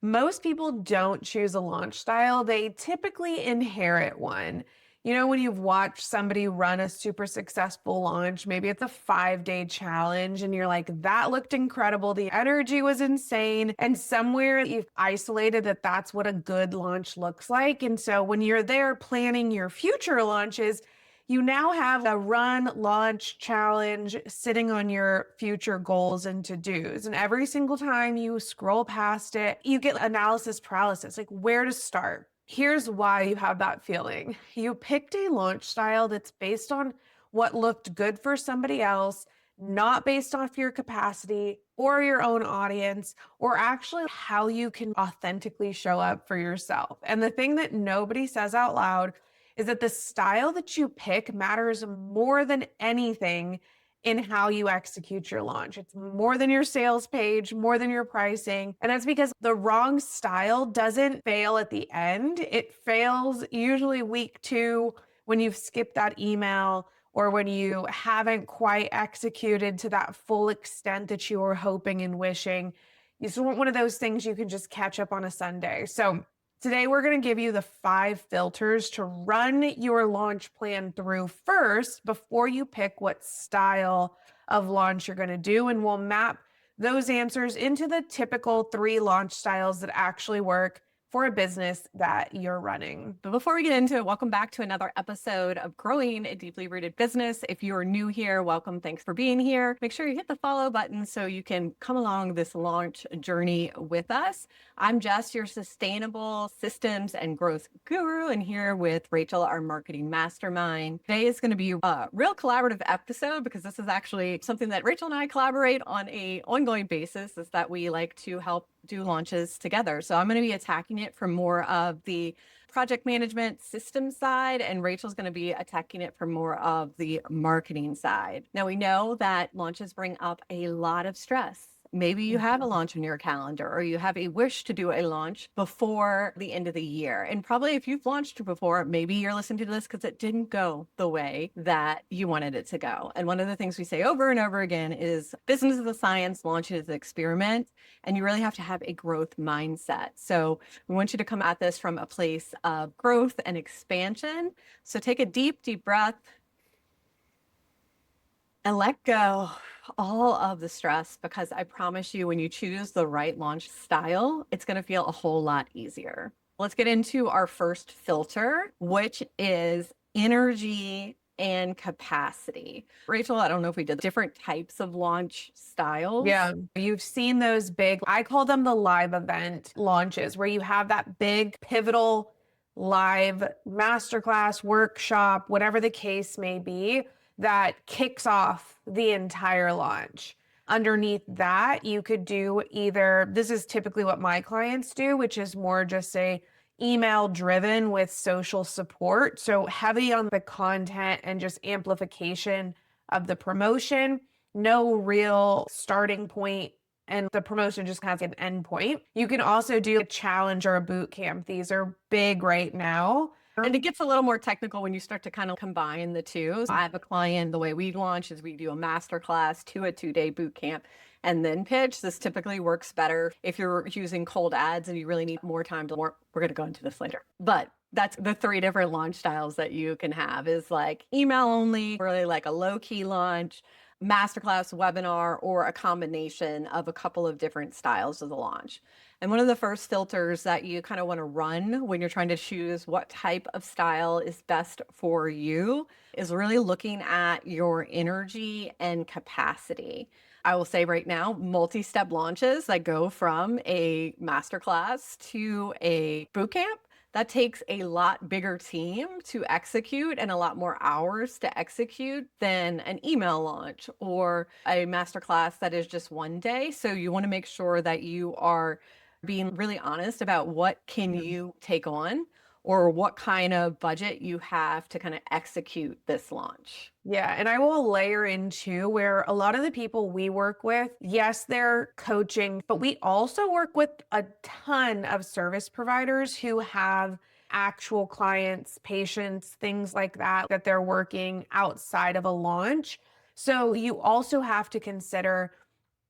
Most people don't choose a launch style. They typically inherit one. When you've watched somebody run a super successful launch, maybe it's a 5-day challenge and you're like, that looked incredible. The energy was insane. And somewhere you've isolated that that's what a good launch looks like. And so when you're there planning your future launches, you now have a run, launch, challenge sitting on your future goals and to-dos. And every single time you scroll past it, you get analysis paralysis, like where to start. Here's why you have that feeling. You picked a launch style that's based on what looked good for somebody else, not based off your capacity or your own audience, or actually how you can authentically show up for yourself. And the thing that nobody says out loud is that the style that you pick matters more than anything in how you execute your launch. It's more than your sales page, more than your pricing. And that's because the wrong style doesn't fail at the end. It fails usually week 2 when you've skipped that email or when you haven't quite executed to that full extent that you were hoping and wishing. It's one of those things you can just catch up on a Sunday. So today, we're going to give you the 5 filters to run your launch plan through first before you pick what style of launch you're going to do. And we'll map those answers into the typical 3 launch styles that actually work for a business that you're running. But before we get into it, welcome back to another episode of Growing a Deeply Rooted Business. If you're new here, welcome. Thanks for being here. Make sure you hit the follow button so you can come along this launch journey with us. I'm Jess, your sustainable systems and growth guru, and here with Rachel, our marketing mastermind. Today is going to be a real collaborative episode because this is actually something that Rachel and I collaborate on an ongoing basis, is that we like to help do launches together. So I'm going to be attacking it from more of the project management system side, and Rachel's going to be attacking it from more of the marketing side. Now, we know that launches bring up a lot of stress. Maybe you have a launch on your calendar, or you have a wish to do a launch before the end of the year. And probably if you've launched before, maybe you're listening to this because it didn't go the way that you wanted it to go. And one of the things we say over and over again is business is a science, launch is an experiment, and you really have to have a growth mindset. So we want you to come at this from a place of growth and expansion. So take a deep, deep breath and let go all of the stress, because I promise you, when you choose the right launch style, it's going to feel a whole lot easier. Let's get into our first filter, which is energy and capacity. Rachel, I don't know if we did different types of launch styles. Yeah, you've seen those big, I call them the live event launches, where you have that big pivotal live masterclass, workshop, whatever the case may be, that kicks off the entire launch. Underneath that, you could do either, this is typically what my clients do, which is more just a email driven with social support. So heavy on the content and just amplification of the promotion, no real starting point, and the promotion just has an end point. You can also do a challenge or a boot camp. These are big right now. And it gets a little more technical when you start to kind of combine the two. So I have a client, the way we launch is we do a masterclass to a 2-day boot camp and then pitch. This typically works better if you're using cold ads and you really need more time to work. We're going to go into this later. But that's the 3 different launch styles that you can have, is like email only, really like a low key launch, masterclass, webinar, or a combination of a couple of different styles of the launch. And one of the first filters that you kind of want to run when you're trying to choose what type of style is best for you is really looking at your energy and capacity. I will say right now, multi-step launches that go from a masterclass to a bootcamp, that takes a lot bigger team to execute and a lot more hours to execute than an email launch or a masterclass that is just 1 day. So you want to make sure that you are being really honest about what can you take on, or what kind of budget you have to kind of execute this launch. Yeah, and I will layer in too, where a lot of the people we work with, yes, they're coaching, but we also work with a ton of service providers who have actual clients, patients, things like that, that they're working outside of a launch. So you also have to consider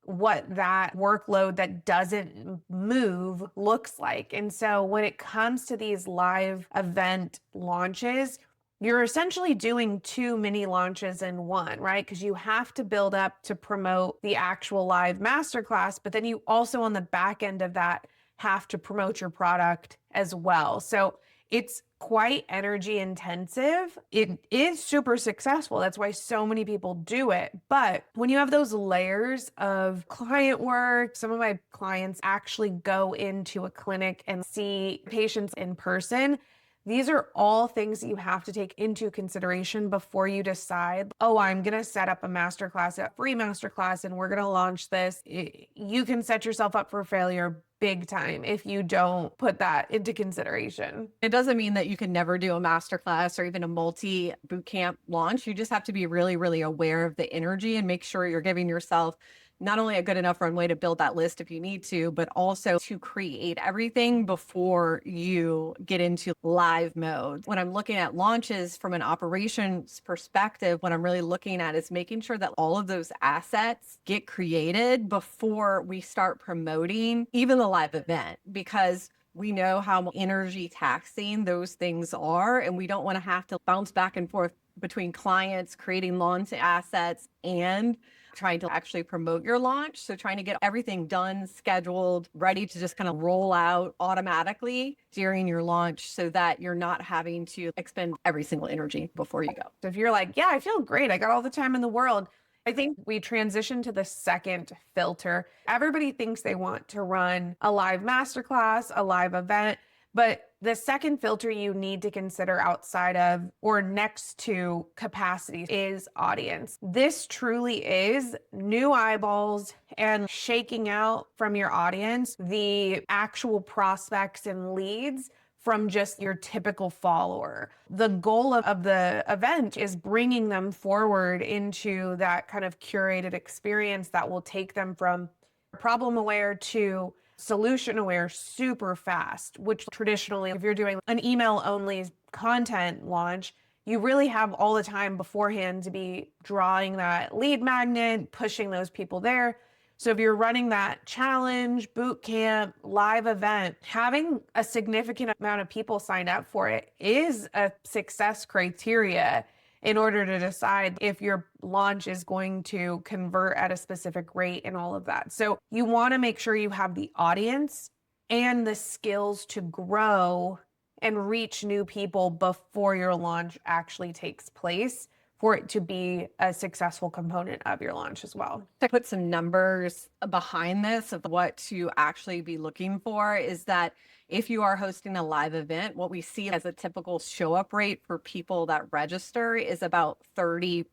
what that workload that doesn't move looks like. And so when it comes to these live event launches, you're essentially doing two mini launches in one, right? Because you have to build up to promote the actual live masterclass, but then you also on the back end of that have to promote your product as well. So it's quite energy intensive. It is super successful. That's why so many people do it. But when you have those layers of client work, some of my clients actually go into a clinic and see patients in person. These are all things that you have to take into consideration before you decide, oh, I'm going to set up a masterclass, a free masterclass, and we're going to launch this. You can set yourself up for failure big time if you don't put that into consideration. It doesn't mean that you can never do a masterclass or even a multi bootcamp launch. You just have to be really, really aware of the energy and make sure you're giving yourself not only a good enough runway to build that list if you need to, but also to create everything before you get into live mode. When I'm looking at launches from an operations perspective, what I'm really looking at is making sure that all of those assets get created before we start promoting even the live event, because we know how energy taxing those things are, and we don't want to have to bounce back and forth between clients, creating launch assets, and trying to actually promote your launch. So trying to get everything done, scheduled, ready to just kind of roll out automatically during your launch so that you're not having to expend every single energy before you go. So if you're like, yeah, I feel great, I got all the time in the world, I think we transition to the second filter. Everybody thinks they want to run a live masterclass, a live event, but the second filter you need to consider outside of or next to capacity is audience. This truly is new eyeballs and shaking out from your audience the actual prospects and leads from just your typical follower. The goal of the event is bringing them forward into that kind of curated experience that will take them from problem aware to solution aware super fast, which traditionally, if you're doing an email only content launch, you really have all the time beforehand to be drawing that lead magnet, pushing those people there. So if you're running that challenge, boot camp, live event, having a significant amount of people sign up for it is a success criteria in order to decide if your launch is going to convert at a specific rate and all of that. So you want to make sure you have the audience and the skills to grow and reach new people before your launch actually takes place for it to be a successful component of your launch as well. To put some numbers behind this of what to actually be looking for is that if you are hosting a live event, what we see as a typical show up rate for people that register is about 30%.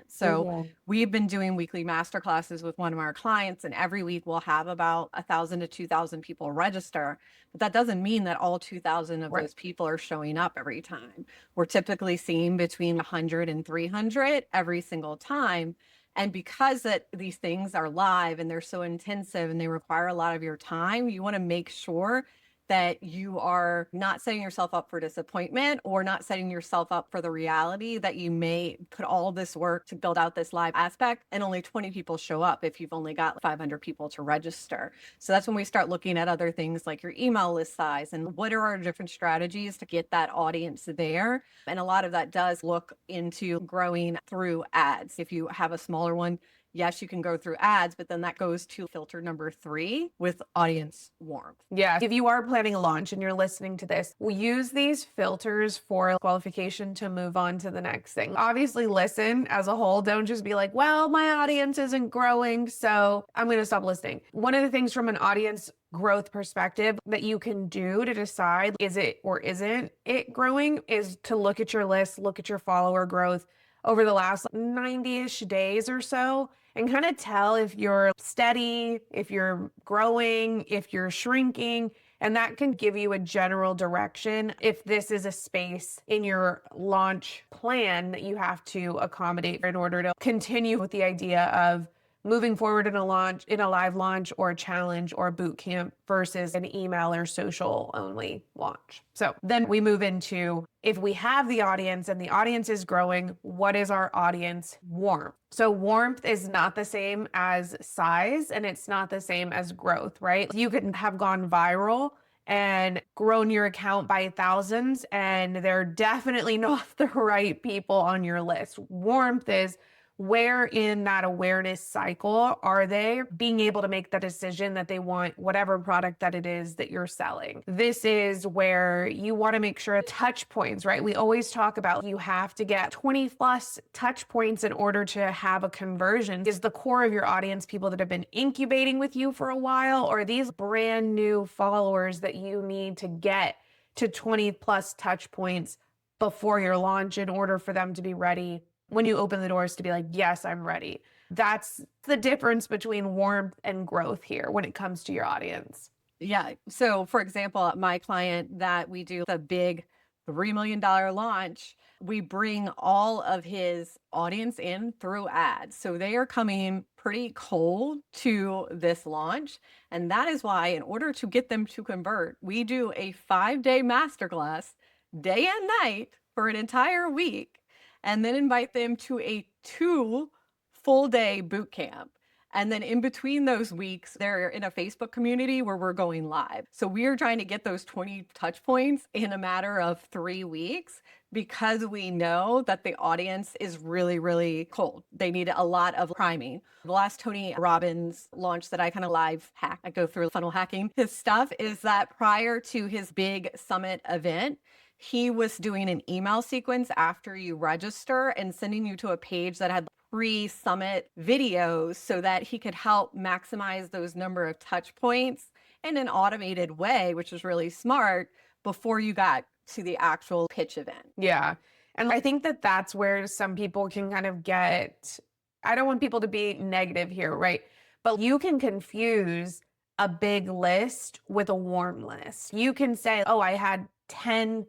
So we've been doing weekly masterclasses with one of our clients, and every week we'll have about 1,000 to 2,000 people register. But that doesn't mean that all 2,000 of those people are showing up every time. We're typically seeing between 100 and 300 every single time. And because that these things are live and they're so intensive and they require a lot of your time, you want to make sure that you are not setting yourself up for disappointment or not setting yourself up for the reality that you may put all this work to build out this live aspect and only 20 people show up if you've only got 500 people to register. So that's when we start looking at other things like your email list size and what are our different strategies to get that audience there. And a lot of that does look into growing through ads. If you have a smaller one, yes, you can go through ads, but then that goes to filter number 3 with audience warmth. Yeah. If you are planning a launch and you're listening to this, we'll use these filters for qualification to move on to the next thing. Obviously, listen as a whole. Don't just be like, well, my audience isn't growing, so I'm going to stop listening. One of the things from an audience growth perspective that you can do to decide is it or isn't it growing is to look at your list, look at your follower growth over the last 90-ish days or so and kind of tell if you're steady, if you're growing, if you're shrinking, and that can give you a general direction if this is a space in your launch plan that you have to accommodate in order to continue with the idea of moving forward in a launch, in a live launch or a challenge or a boot camp versus an email or social only launch. So then we move into, if we have the audience and the audience is growing, what is our audience warmth? So warmth is not the same as size, and it's not the same as growth, right? You could have gone viral and grown your account by thousands, and they're definitely not the right people on your list. Warmth is, where in that awareness cycle are they being able to make the decision that they want whatever product that it is that you're selling? This is where you want to make sure touch points, right? We always talk about you have to get 20 plus touch points in order to have a conversion. Is the core of your audience people that have been incubating with you for a while, or these brand new followers that you need to get to 20 plus touch points before your launch in order for them to be ready when you open the doors to be like, yes, I'm ready? That's the difference between warmth and growth here when it comes to your audience. Yeah. So for example, my client that we do the big $3 million launch, we bring all of his audience in through ads. So they are coming pretty cold to this launch. And that is why, in order to get them to convert, we do a 5-day masterclass, day and night, for an entire week, and then invite them to a 2 full day boot camp. And then in between those weeks, they're in a Facebook community where we're going live. So we are trying to get those 20 touch points in a matter of 3 weeks, because we know that the audience is really, really cold. They need a lot of priming. The last Tony Robbins launch that I kind of live hack, I go through funnel hacking his stuff, is that prior to his big summit event, he was doing an email sequence after you register and sending you to a page that had pre-summit videos so that he could help maximize those number of touch points in an automated way, which is really smart, before you got to the actual pitch event. Yeah. And I think that that's where some people can kind of get, I don't want people to be negative here, right? But you can confuse a big list with a warm list. You can say, oh, I had 10,000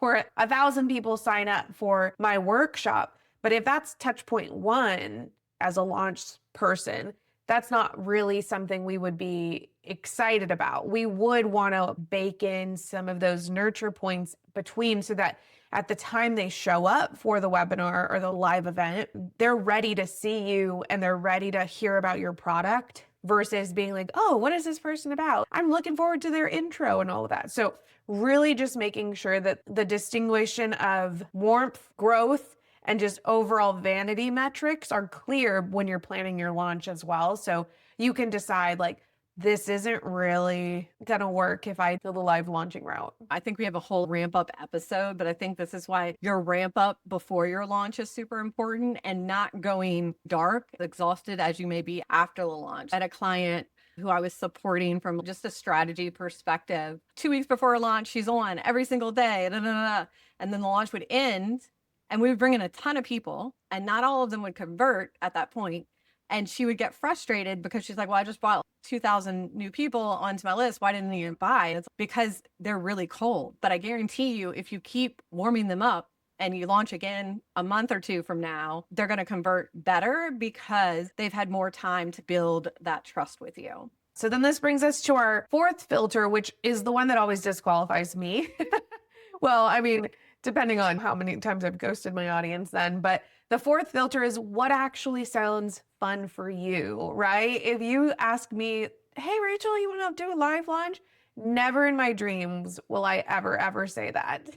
or 1,000 people sign up for my workshop. But if that's touch point 1 as a launch person, that's not really something we would be excited about. We would want to bake in some of those nurture points between, so that at the time they show up for the webinar or the live event, they're ready to see you and they're ready to hear about your product, versus being like, oh, what is this person about? I'm looking forward to their intro and all of that. So really just making sure that the distinguishing of warmth, growth, and just overall vanity metrics are clear when you're planning your launch as well. So you can decide, like, this isn't really gonna work if I do the live launching route. I think we have a whole ramp up episode, but I think this is why your ramp up before your launch is super important, and not going dark, exhausted as you may be after the launch. I had a client who I was supporting from just a strategy perspective. 2 weeks before launch, she's on every single day, and then the launch would end, and we would bring in a ton of people, and not all of them would convert at that point. And she would get frustrated because she's like, well, I just brought 2,000 new people onto my list. Why didn't you buy? It's because they're really cold. But I guarantee you, if you keep warming them up and you launch again a month or 2 from now, they're going to convert better because they've had more time to build that trust with you. So then this brings us to our 4th filter, which is the one that always disqualifies me. Well, I mean, depending on how many times I've ghosted my audience then, but the 4th filter is what actually sounds fun for you, right? If you ask me, hey, Rachel, you want to do a live launch? Never in my dreams will I ever say that.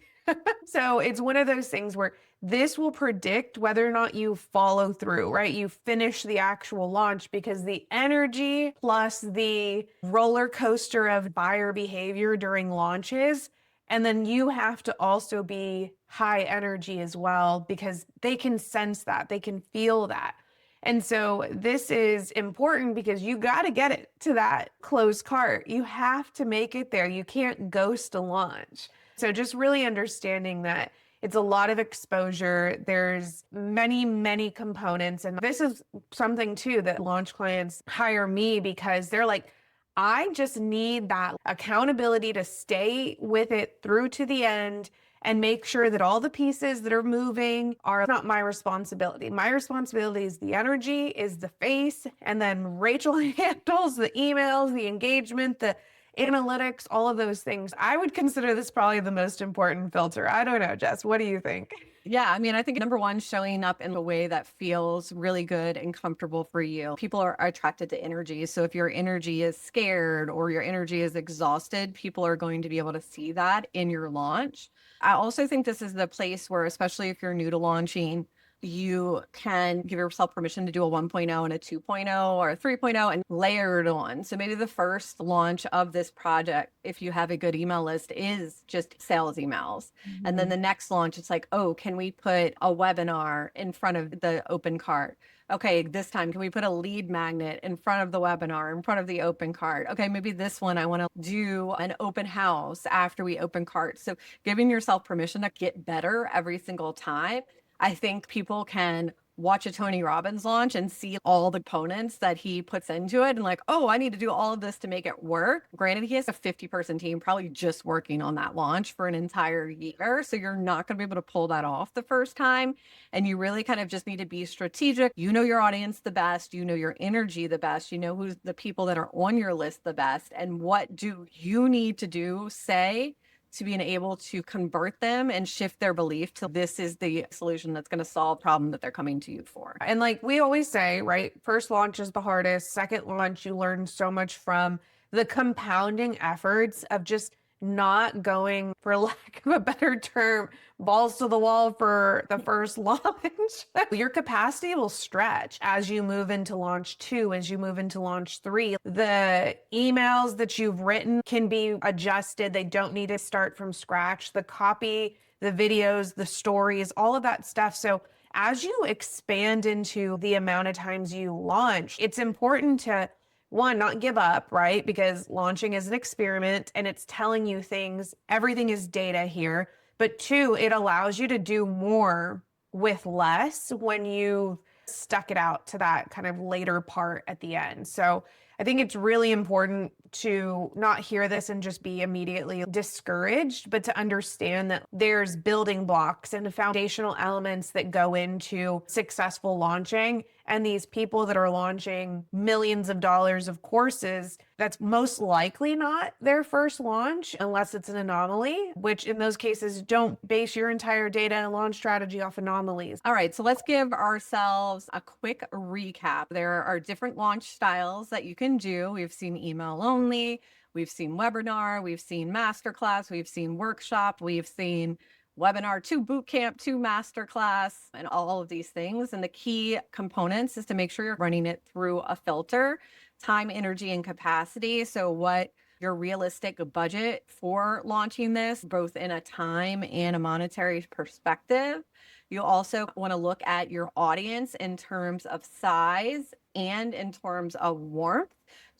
So it's one of those things where this will predict whether or not you follow through, right? You finish the actual launch, because the energy plus the roller coaster of buyer behavior during launches. And then you have to also be high energy as well, because they can sense that, they can feel that. And so this is important because you got to get it to that closed cart. You have to make it there. You can't ghost a launch. So just really understanding that it's a lot of exposure. There's many components. And this is something too that launch clients hire me because they're like, I just need that accountability to stay with it through to the end and make sure that all the pieces that are moving are not my responsibility. My responsibility is the energy, is the face, and then Rachel handles the emails, the engagement, the analytics, all of those things. I would consider this probably the most important filter. I don't know, Jess, what do you think? Yeah, I mean, I think number one, showing up in a way that feels really good and comfortable for you. People are attracted to energy. So if your energy is scared or your energy is exhausted, people are going to be able to see that in your launch. I also think this is the place where, especially if you're new to launching, you can give yourself permission to do a 1.0 and a 2.0 or a 3.0 and layer it on. So maybe the first launch of this project, if you have a good email list, is just sales emails. And then the next launch, it's like, oh, can we put a webinar in front of the open cart? Okay, this time, can we put a lead magnet in front of the webinar, in front of the open cart? Okay, maybe this one, I want to do an open house after we open cart. So giving yourself permission to get better every single time. I think people can watch a Tony Robbins launch and see all the components that he puts into it and like, oh, I need to do all of this to make it work. Granted, he has a 50-person team probably just working on that launch for an entire year. So you're not going to be able to pull that off the first time. And you really kind of just need to be strategic. You know your audience the best. You know your energy the best. You know who's the people that are on your list the best. And what do you need to do, say, to being able to convert them and shift their belief to this is the solution that's going to solve a problem that they're coming to you for. And like we always say, right? First launch is the hardest. Second launch, you learn so much from the compounding efforts of just not going, for lack of a better term, balls to the wall for the first launch. Your capacity will stretch as you move into launch 2, as you move into launch 3. The emails that you've written can be adjusted. They don't need to start from scratch. The copy, the videos, the stories, all of that stuff. So as you expand into the amount of times you launch, it's important to, one, not give up, right? Because launching is an experiment and it's telling you things. Everything is data here. But two, it allows you to do more with less when you stuck it out to that kind of later part at the end. So I think it's really important to not hear this and just be immediately discouraged, but to understand that there's building blocks and foundational elements that go into successful launching. And these people that are launching millions of dollars of courses, that's most likely not their first launch unless it's an anomaly, which in those cases, don't base your entire data and launch strategy off anomalies. All right, so let's give ourselves a quick recap. There are different launch styles that you can do. We've seen email only, we've seen webinar, we've seen masterclass, we've seen workshop, we've seen webinar to bootcamp to masterclass, and all of these things. And the key components is to make sure you're running it through a filter: time, energy, and capacity. So what your realistic budget for launching this, both in a time and a monetary perspective. You also want to look at your audience in terms of size and in terms of warmth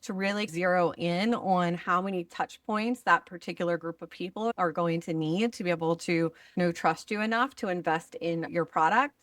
to really zero in on how many touch points that particular group of people are going to need to be able to trust you enough to invest in your product.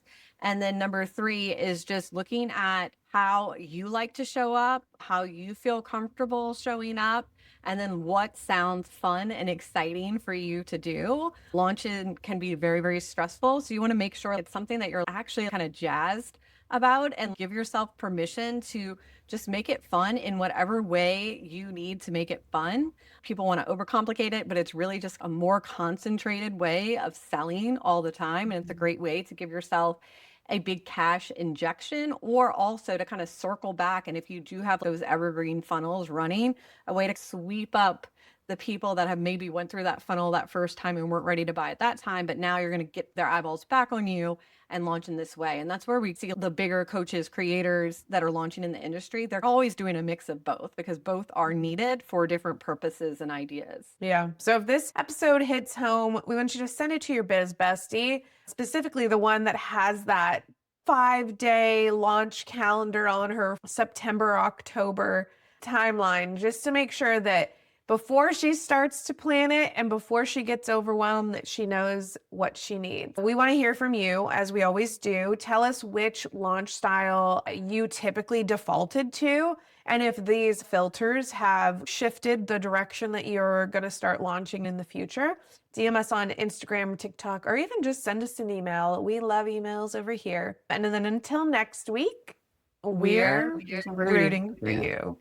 And then number 3 is just looking at how you like to show up, how you feel comfortable showing up, and then what sounds fun and exciting for you to do. Launching can be very, very stressful. So you want to make sure it's something that you're actually kind of jazzed about, and give yourself permission to just make it fun in whatever way you need to make it fun. People want to overcomplicate it, but it's really just a more concentrated way of selling all the time. And it's a great way to give yourself a big cash injection, or also to kind of circle back. And if you do have those evergreen funnels running, a way to sweep up the people that have maybe went through that funnel that first time and weren't ready to buy at that time, but now you're going to get their eyeballs back on you and launch in this way. And that's where we see the bigger coaches, creators that are launching in the industry. They're always doing a mix of both because both are needed for different purposes and ideas. Yeah. So if this episode hits home, we want you to send it to your biz bestie, specifically the one that has that 5-day launch calendar on her September, October timeline, just to make sure that before she starts to plan it and before she gets overwhelmed, that she knows what she needs. We want to hear from you, as we always do. Tell us which launch style you typically defaulted to, and if these filters have shifted the direction that you're going to start launching in the future. DM us on Instagram, TikTok, or even just send us an email. We love emails over here. And then until next week, we're rooting for you.